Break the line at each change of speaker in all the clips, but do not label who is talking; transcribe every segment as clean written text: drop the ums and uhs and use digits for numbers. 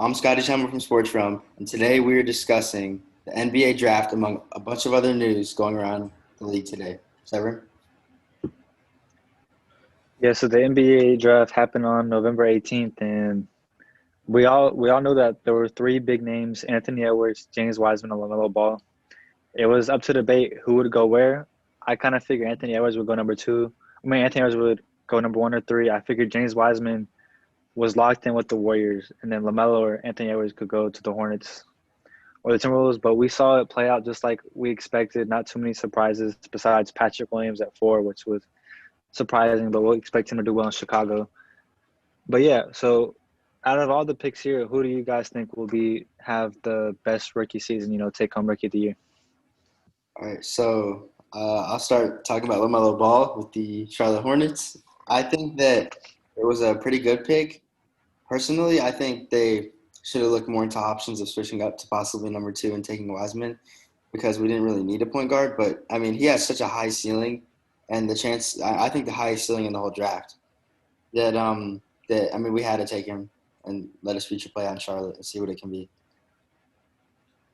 I'm Scott Schemmel from Sports Realm, and today we are discussing the NBA draft among a bunch of other news going around the league today. Severin?
Yeah, so the NBA draft happened on November 18th, and we all know that there were three big names: Anthony Edwards, James Wiseman, and LaMelo Ball. It was up to debate who would go where. I kind of figured Anthony Edwards would go number two. Anthony Edwards would go number one or three. I figured James Wiseman was locked in with the Warriors, and then LaMelo or Anthony Edwards could go to the Hornets or the Timberwolves. But we saw it play out just like we expected. Not too many surprises besides Patrick Williams at four, which was surprising, but we'll expect him to do well in Chicago. But yeah, so out of all the picks here, who do you guys think will have the best rookie season? Take home rookie of the year.
All right, so I'll start talking about LaMelo Ball with the Charlotte Hornets. I think that it was a pretty good pick. Personally, I think they should have looked more into options of switching up to possibly number two and taking Wiseman because we didn't really need a point guard. But, I mean, he has such a high ceiling, and I think the highest ceiling in the whole draft that we had to take him and let his future play on Charlotte and see what it can be.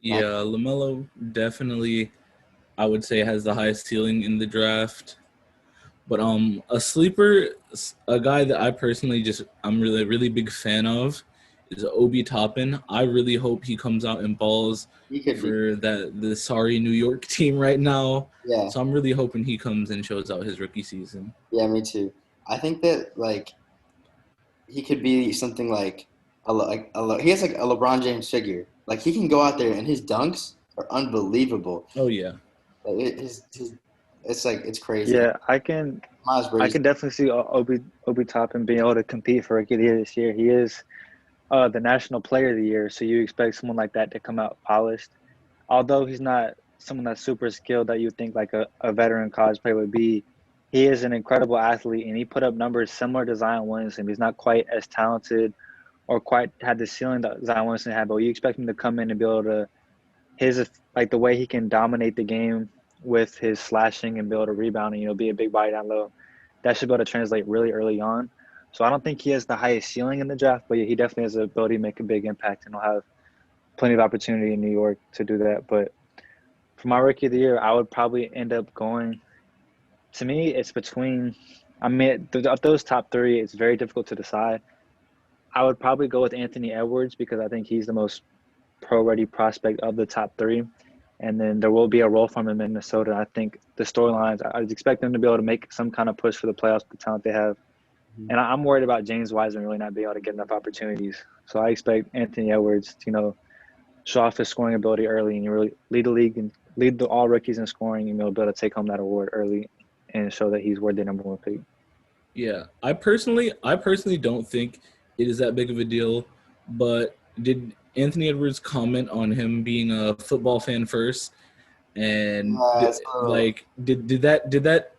Yeah, LaMelo definitely, I would say, has the highest ceiling in the draft. But a sleeper, a guy that I personally I'm really a really big fan of is Obi Toppin. I really hope he comes out and balls for the sorry New York team right now.
Yeah.
So I'm really hoping he comes and shows out his rookie season.
Yeah, me too. I think that he could be something he has like a LeBron James figure. Like he can go out there and his dunks are unbelievable.
Oh yeah.
It's crazy.
Yeah, I can definitely see Obi Toppin being able to compete for Rookie of the Year this year. He is the National Player of the Year, so you expect someone like that to come out polished. Although he's not someone that's super skilled that you think like a veteran college player would be, he is an incredible athlete, and he put up numbers similar to Zion Williamson. He's not quite as talented or quite had the ceiling that Zion Williamson had, but you expect him to come in and be able to the way he can dominate the game with his slashing and be able to rebound and, be a big body down low. That should be able to translate really early on. So I don't think he has the highest ceiling in the draft, but yeah, he definitely has the ability to make a big impact, and he'll have plenty of opportunity in New York to do that. But for my Rookie of the Year, I would probably end up going – to me, it's between – of those top three, it's very difficult to decide. I would probably go with Anthony Edwards because I think he's the most pro-ready prospect of the top three. And then there will be a role for him in Minnesota. I think the storylines, I expect them to be able to make some kind of push for the playoffs with the talent they have. Mm-hmm. And I'm worried about James Wiseman really not being able to get enough opportunities. So I expect Anthony Edwards to, show off his scoring ability early and really lead the league and lead all rookies in scoring and be able to take home that award early and show that he's worth the number one pick.
Yeah, I personally don't think it is that big of a deal, but did Anthony Edwards comment on him being a football fan first, and did that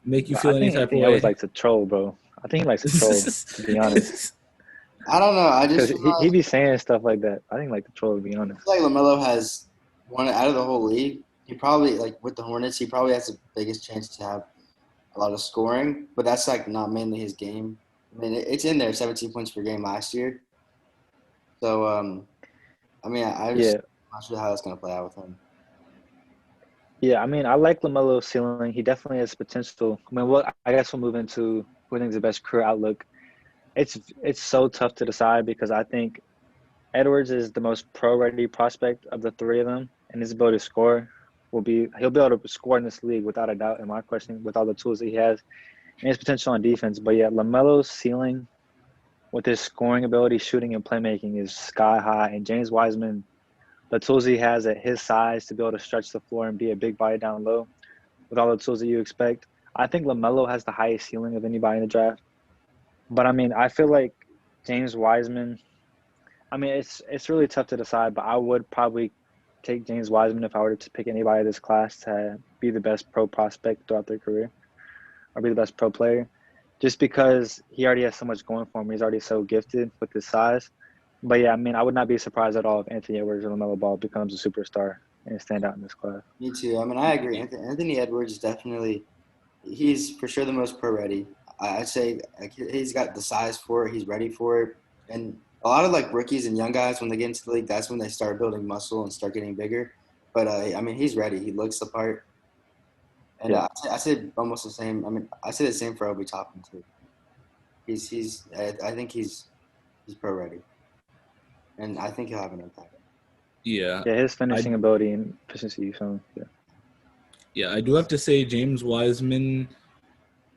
make you feel any type of way?
I always likes to troll, bro. I think he likes to troll. To be honest,
I don't know. I just
he be saying stuff like that. I think he like to troll. To be honest,
I feel like LaMelo has won it out of the whole league. He probably with the Hornets. He probably has the biggest chance to have a lot of scoring, but that's not mainly his game. I mean, it's in there, 17 points per game last year. So, I'm not sure how that's going to play out with him.
Yeah, I like LaMelo's ceiling. He definitely has potential. I guess we'll move into who I think is the best career outlook. It's so tough to decide because I think Edwards is the most pro-ready prospect of the three of them, and his ability to score he'll be able to score in this league without a doubt, in my question, with all the tools that he has and his potential on defense. But yeah, LaMelo's ceiling with his scoring ability, shooting, and playmaking is sky high. And James Wiseman, the tools he has at his size to be able to stretch the floor and be a big body down low with all the tools that you expect. I think LaMelo has the highest ceiling of anybody in the draft. But, I feel like James Wiseman, it's really tough to decide, but I would probably take James Wiseman if I were to pick anybody in this class to be the best pro prospect throughout their career or be the best pro player. Just because he already has so much going for him. He's already so gifted with his size. But, yeah, I would not be surprised at all if Anthony Edwards or LaMelo Ball becomes a superstar and stand out in this class.
Me too. I agree. Anthony Edwards is definitely – he's for sure the most pro-ready. I'd say he's got the size for it. He's ready for it. And a lot of like rookies and young guys when they get into the league, that's when they start building muscle and start getting bigger. But I mean, he's ready. He looks the part, and
Yeah.
I said almost the same. I mean, I say the same for Obi Toppin too. I think he's pro ready, and I think he'll have an impact.
Yeah.
Yeah, his finishing ability and efficiency. So yeah.
Yeah, I do have to say James Wiseman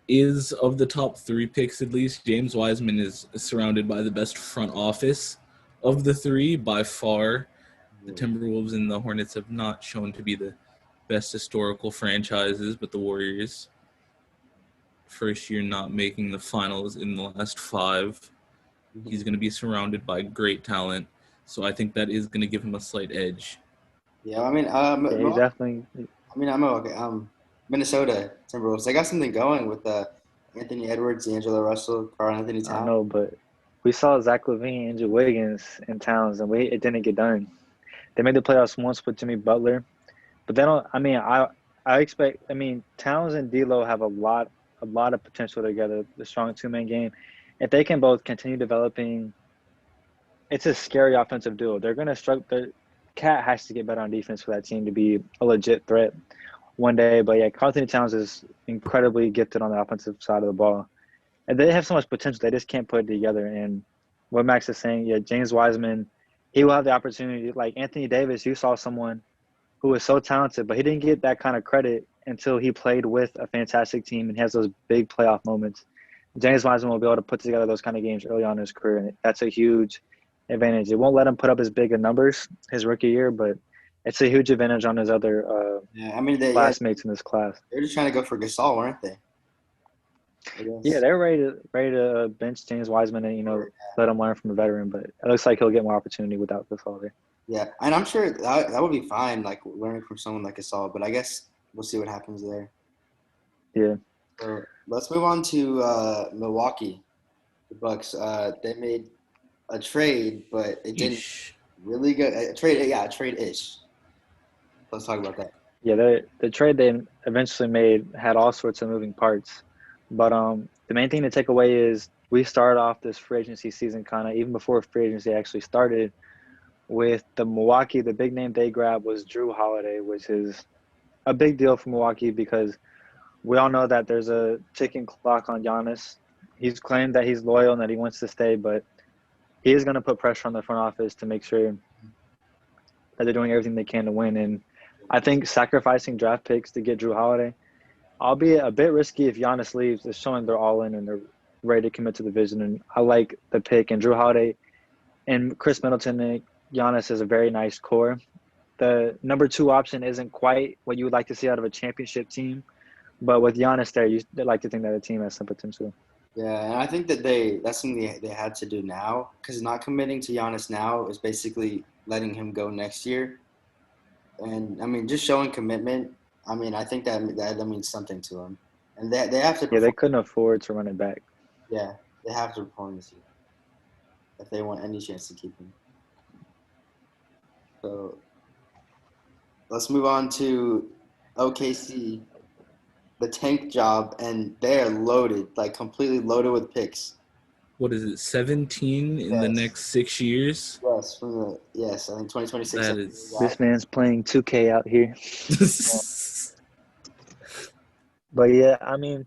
is, of the top 3 picks at least, James Wiseman is surrounded by the best front office of the 3 by far. The Timberwolves and the Hornets have not shown to be the best historical franchises, but the Warriors, first year not making the finals in the last 5. He's going to be surrounded by great talent, so I think that is going to give him a slight edge.
Yeah, I mean,
Yeah, he's definitely.
I mean, I'm okay. Minnesota Timberwolves. They got something going with Anthony Edwards, D'Angelo Russell, Karl Anthony Towns.
I know, but we saw Zach LaVine, Andrew Wiggins, and Towns, and it didn't get done. They made the playoffs once with Jimmy Butler, but they don't. I mean, I expect. I mean, Towns and D'Lo have a lot of potential together. The strong 2-man game. If they can both continue developing, it's a scary offensive duo. They're going to struggle. The Cat has to get better on defense for that team to be a legit threat one day. But yeah, Karl Anthony Towns is incredibly gifted on the offensive side of the ball. And they have so much potential. They just can't put it together. And what Max is saying, yeah, James Wiseman, he will have the opportunity. Like Anthony Davis, you saw someone who was so talented, but he didn't get that kind of credit until he played with a fantastic team and has those big playoff moments. James Wiseman will be able to put together those kind of games early on in his career, and that's a huge advantage. It won't let him put up as big of numbers his rookie year, but it's a huge advantage on his other classmates in this class.
They're just trying to go for Gasol, weren't they?
Yeah, they're ready to bench James Wiseman and let him learn from a veteran, but it looks like he'll get more opportunity without Gasol there.
Yeah, and I'm sure that would be fine, like learning from someone like Gasol, but I guess we'll see what happens there.
Yeah.
So let's move on to Milwaukee, the Bucks. They made a trade, but it didn't really go. A trade-ish. Let's talk about that.
Yeah, the trade they eventually made had all sorts of moving parts, but the main thing to take away is we started off this free agency season kind of even before free agency actually started with the Milwaukee. The big name they grabbed was Drew Holiday, which is a big deal for Milwaukee because we all know that there's a ticking clock on Giannis. He's claimed that he's loyal and that he wants to stay, but he is going to put pressure on the front office to make sure that they're doing everything they can to win. And I think sacrificing draft picks to get Drew Holiday, albeit a bit risky if Giannis leaves, is showing they're all in and they're ready to commit to the vision. And I like the pick. And Drew Holiday and Chris Middleton and Giannis is a very nice core. The number 2 option isn't quite what you would like to see out of a championship team, but with Giannis there, you'd like to think that the team has some potential.
Yeah, and I think that that's something they had to do now, because not committing to Giannis now is basically letting him go next year. And I mean, just showing commitment. I mean, I think that means something to him, and they have to.
Yeah, they couldn't afford to run it back.
Yeah, they have to perform this year if they want any chance to keep him. So let's move on to OKC, the tank job, and they're loaded, like completely loaded with picks.
What is it, 17 in the next 6 years?
Yes, I think 2026.
This man's playing 2K out here. But yeah, I mean,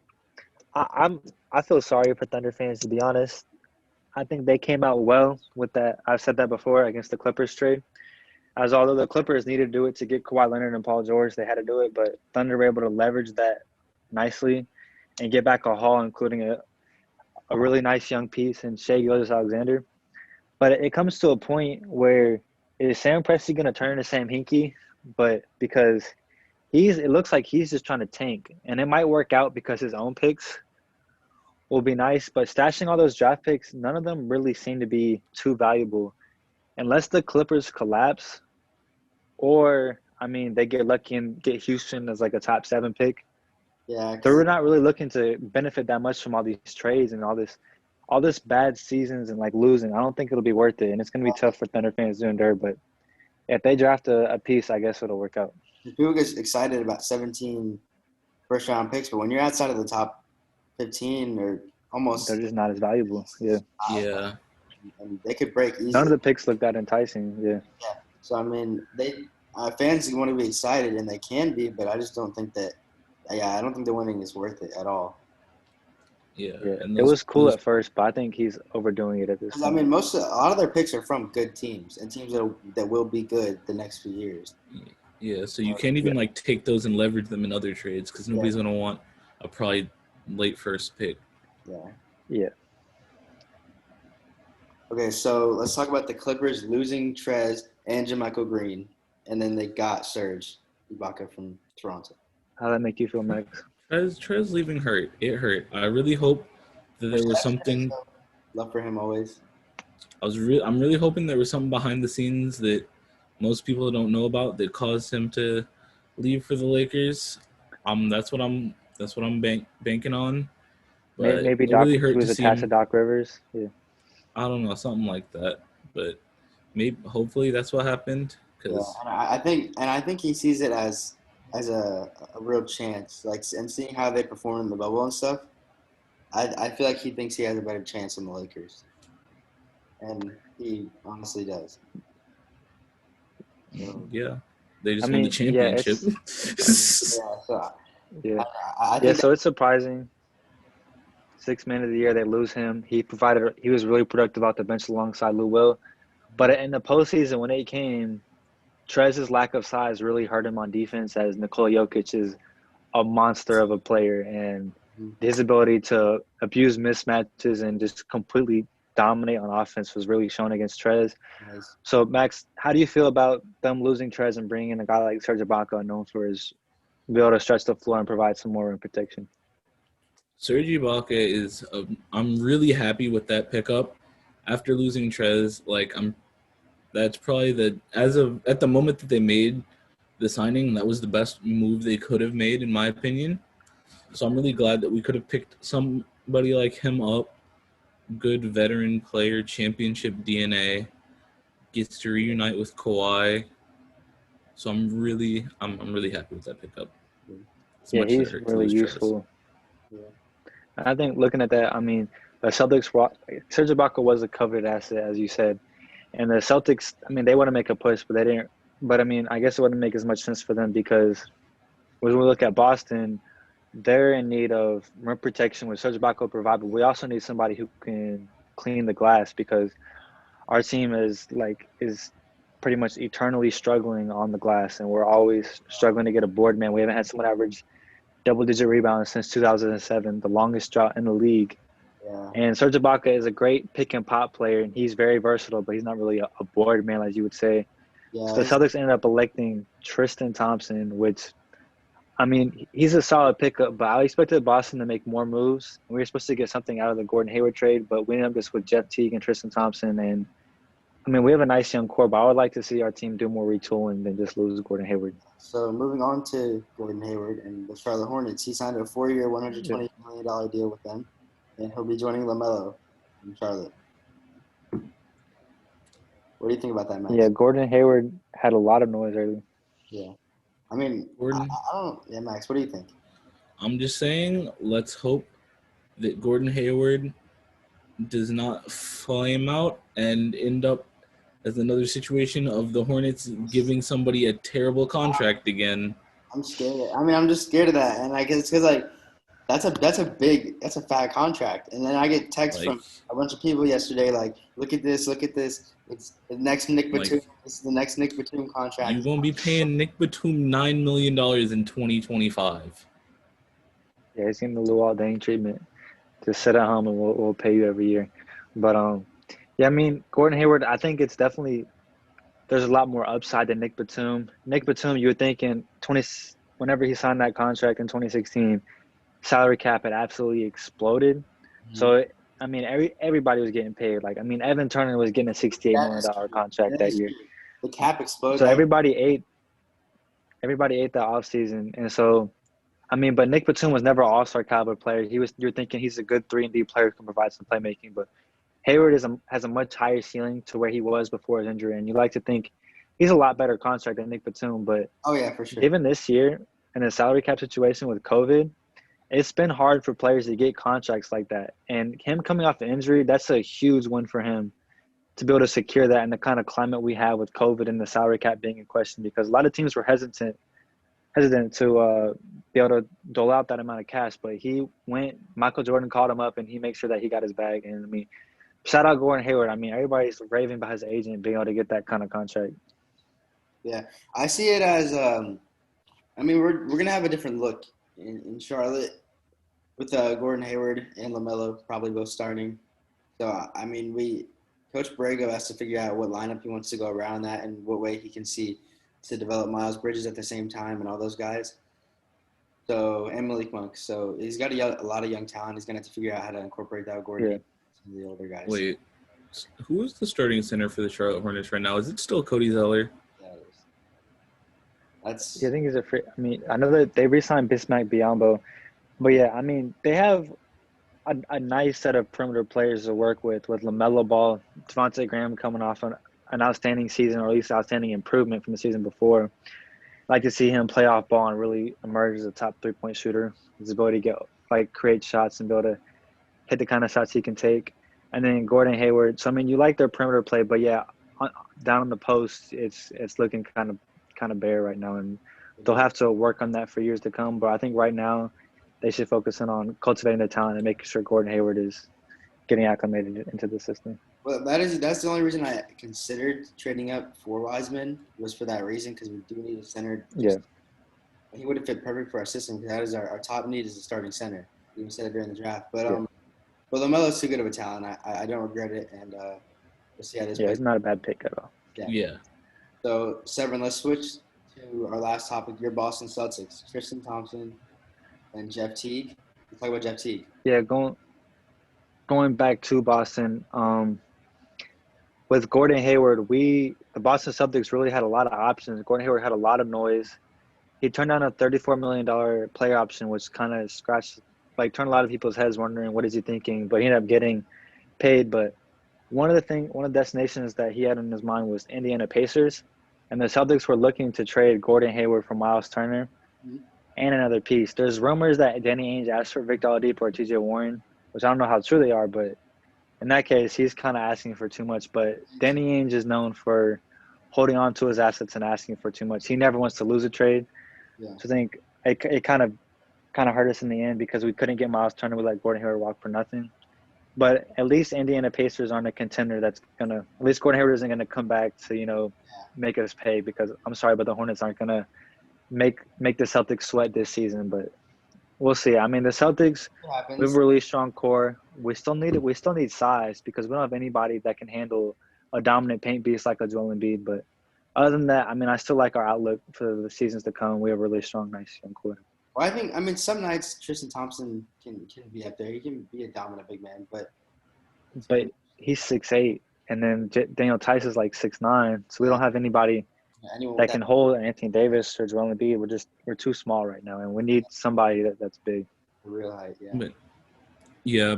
I feel sorry for Thunder fans, to be honest. I think they came out well with that. I've said that before against the Clippers trade. As although the Clippers needed to do it to get Kawhi Leonard and Paul George, they had to do it. But Thunder were able to leverage that nicely and get back a haul, including a really nice young piece in Shai Gilgeous-Alexander. But it comes to a point where is Sam Presti going to turn into Sam Hinkie? But because it looks like he's just trying to tank. And it might work out because his own picks will be nice. But stashing all those draft picks, none of them really seem to be too valuable. Unless the Clippers collapse or, I mean, they get lucky and get Houston as like a top 7 pick.
Yeah,
they're not really looking to benefit that much from all these trades and all this bad seasons and like losing. I don't think it'll be worth it, and it's going to be tough for Thunder fans to endure. But if they draft a piece, I guess it'll work out.
People get excited about 17 first-round picks, but when you're outside of the top 15 or almost,
they're just not as valuable. Yeah.
Yeah.
and they could break easily.
None of the picks look that enticing. Yeah.
So I mean, fans want to be excited, and they can be, but I just don't think that. Yeah, I don't think the winning is worth it at all.
Yeah.
It was cool at first, but I think he's overdoing it at this point.
I mean, a lot of their picks are from good teams and teams that will be good the next few years.
Yeah, so you can't even take those and leverage them in other trades because nobody's gonna want a probably late first pick.
Yeah.
Okay, so let's talk about the Clippers losing Trez and JaMychal Green, and then they got Serge Ibaka from Toronto.
How that make you feel, Max?
Trez leaving hurt. It hurt. I really hope that there was something.
Love for him always.
I'm really hoping there was something behind the scenes that most people don't know about that caused him to leave for the Lakers. That's what I'm banking on. But
maybe
Doc really hurt
was attached to Doc Rivers. Yeah.
I don't know, something like that. But hopefully that's what happened.
And I think he sees it as a real chance. And seeing how they perform in the bubble and stuff, I feel like he thinks he has a better chance in the Lakers. And he honestly does.
Yeah. They just won the championship.
So it's surprising. 6th man of the year, they lose him. He was really productive off the bench alongside Lou Will. But in the postseason, when it came, Trez's lack of size really hurt him on defense, as Nikola Jokic is a monster of a player, and his ability to abuse mismatches and just completely dominate on offense was really shown against Trez.
Nice.
So, Max, how do you feel about them losing Trez and bringing in a guy like Serge Ibaka, known for his ability to stretch the floor and provide some more rim protection?
Serge Ibaka I'm really happy with that pickup. After losing Trez, that's probably at the moment that they made the signing, that was the best move they could have made, in my opinion. So I'm really glad that we could have picked somebody like him up. Good veteran player, championship DNA, gets to reunite with Kawhi. So I'm really happy with that pickup.
He's really useful. Yeah. I think looking at that, I mean, the Celtics, Serge Ibaka was a coveted asset, as you said. And the Celtics, I mean, they want to make a push, but they didn't. But, I mean, I guess it wouldn't make as much sense for them because when we look at Boston, they're in need of rim protection, which Serge Ibaka will provide, but we also need somebody who can clean the glass because our team is pretty much eternally struggling on the glass, and we're always struggling to get a board man. We haven't had someone average double-digit rebounds since 2007, the longest drought in the league.
Yeah.
And Serge Ibaka is a great pick-and-pop player, and he's very versatile, but he's not really a board man, as you would say.
Yeah,
so the Celtics ended up electing Tristan Thompson, which, I mean, he's a solid pickup, but I expected Boston to make more moves. We were supposed to get something out of the Gordon Hayward trade, but we ended up just with Jeff Teague and Tristan Thompson. And, I mean, we have a nice young core, but I would like to see our team do more retooling than just lose Gordon Hayward.
So moving on to Gordon Hayward and the Charlotte Hornets, he signed a 4-year, $120 million deal with them, and he'll be joining LaMelo in Charlotte. What do you think about that, Max?
Yeah, Gordon Hayward had a lot of noise early.
Yeah. I mean, I don't – yeah, Max, what do you think?
I'm just saying let's hope that Gordon Hayward does not flame out and end up as another situation of the Hornets giving somebody a terrible contract again.
I'm scared. I mean, I'm just scared of that. And I guess it's because, that's a fat contract. And then I get texts from a bunch of people yesterday look at this. It's the next Nick Batum. This is the next Nick Batum contract.
You're going to be paying Nick Batum $9 million in 2025.
Yeah, he's getting the Luol Deng treatment. Just sit at home and we'll pay you every year. But, yeah, I mean, Gordon Hayward, I think it's definitely – there's a lot more upside than Nick Batum. Nick Batum, you would think whenever he signed that contract in 2016, salary cap had absolutely exploded. Mm-hmm. So, I mean, everybody was getting paid. Evan Turner was getting a $68 million contract that year.
The cap exploded.
So everybody ate that offseason. And so, I mean, but Nick Batum was never an all-star caliber player. You're thinking he's a good 3-and-D player who can provide some playmaking. But Hayward has a much higher ceiling to where he was before his injury. And you like to think he's a lot better contract than Nick Batum. But
oh, yeah, for sure.
Given this year and the salary cap situation with COVID, it's been hard for players to get contracts like that. And him coming off an injury, that's a huge win for him. to be able to secure that in the kind of climate we have with COVID and the salary cap being in question, because a lot of teams were hesitant to be able to dole out that amount of cash. But Michael Jordan called him up and he made sure that he got his bag. And I mean, shout out Gordon Hayward. I mean, everybody's raving about his agent being able to get that kind of contract.
Yeah, I see it as I mean, we're gonna have a different look in Charlotte with Gordon Hayward and LaMelo probably both starting. So I mean, Coach Borrego has to figure out what lineup he wants to go around that and what way he can see to develop Miles Bridges at the same time and all those guys. So and Malik Monk. So he's got a lot of young talent. He's gonna have to figure out how to incorporate that with Gordon Hayward and the older guys.
Wait, who is the starting center for the Charlotte Hornets right now? Is it still Cody Zeller?
I think he's I mean, I know that they re-signed Bismack Biyombo, but yeah, I mean, they have a nice set of perimeter players to work with LaMelo Ball, Devontae Graham coming off an outstanding season, or at least outstanding improvement from the season before. I'd like to see him play off ball and really emerge as a top 3-point shooter. His ability to create shots and be able to hit the kind of shots he can take. And then Gordon Hayward. So I mean, you like their perimeter play, but yeah, down on the post, it's looking kind of bare right now, and they'll have to work on that for years to come. But I think right now they should focus in on cultivating the talent and making sure Gordon Hayward is getting acclimated into the system.
Well, that's the only reason I considered trading up for Wiseman, was for that reason, because we do need a center.
Yeah.
He would have fit perfect for our system, because that is our top need is a starting center. We even said it during the draft. But but LaMelo's too good of a talent. I don't regret it, and we'll see how this plays.
It's not a bad pick at all.
Yeah.
So, Severin, let's switch to our last topic, your Boston Celtics. Tristan Thompson and Jeff Teague. Let's talk about Jeff Teague.
Yeah, going back to Boston, with Gordon Hayward, the Boston Celtics really had a lot of options. Gordon Hayward had a lot of noise. He turned down a $34 million player option, which kind of turned a lot of people's heads wondering, what is he thinking? But he ended up getting paid. But one of the destinations that he had in his mind was Indiana Pacers. And the Celtics were looking to trade Gordon Hayward for Miles Turner and another piece. There's rumors that Danny Ainge asked for Victor Oladipo or TJ Warren, which I don't know how true they are, but in that case, he's kind of asking for too much. But Danny Ainge is known for holding on to his assets and asking for too much. He never wants to lose a trade. Yeah. So I think it kind of hurt us in the end, because we couldn't get Miles Turner. We let Gordon Hayward walk for nothing. But at least Indiana Pacers aren't a contender that's going to – at least Gordon Hayward isn't going to come back to, make us pay, because I'm sorry, but the Hornets aren't going to make the Celtics sweat this season. But we'll see. I mean, the Celtics, we have a really strong core. We still need size, because we don't have anybody that can handle a dominant paint beast like a Joel Embiid. But other than that, I mean, I still like our outlook for the seasons to come. We have a really strong, nice young core.
Well, I mean, some nights Tristan Thompson can be up there. He can be a dominant big man, but
he's 6'8", and then Daniel Tice is like 6'9", so we don't have anybody that can hold Anthony Davis or Joel Embiid. We're too small right now, and we need somebody that's big.
Real height,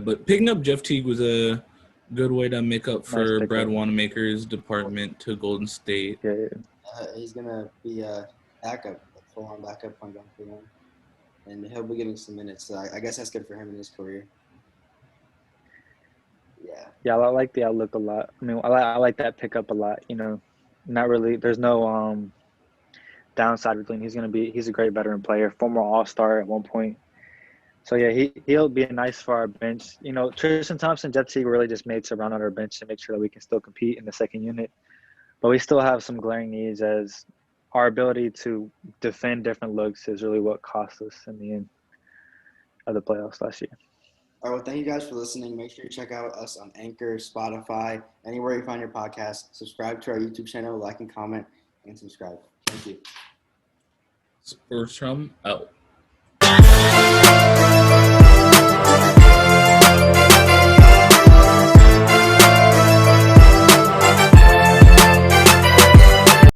But picking up Jeff Teague was a good way to make up for Brad Wanamaker's department to Golden State.
Yeah.
He's gonna be a full-on backup point guard for him. And he'll be getting some minutes. So I guess that's good for him in his career. Yeah.
Yeah, I like the outlook a lot. I mean, I like that pickup a lot. Not really. There's no downside with him. He's a great veteran player, former All-Star at one point. So yeah, he'll be nice for our bench. Tristan Thompson, Jeff Teague really just made to round out our bench and make sure that we can still compete in the second unit. But we still have some glaring needs, as our ability to defend different looks is really what cost us in the end of the playoffs last year.
All right, well, thank you guys for listening. Make sure you check out us on Anchor, Spotify, anywhere you find your podcast. Subscribe to our YouTube channel, like and comment, and subscribe. Thank you.
Sports Out.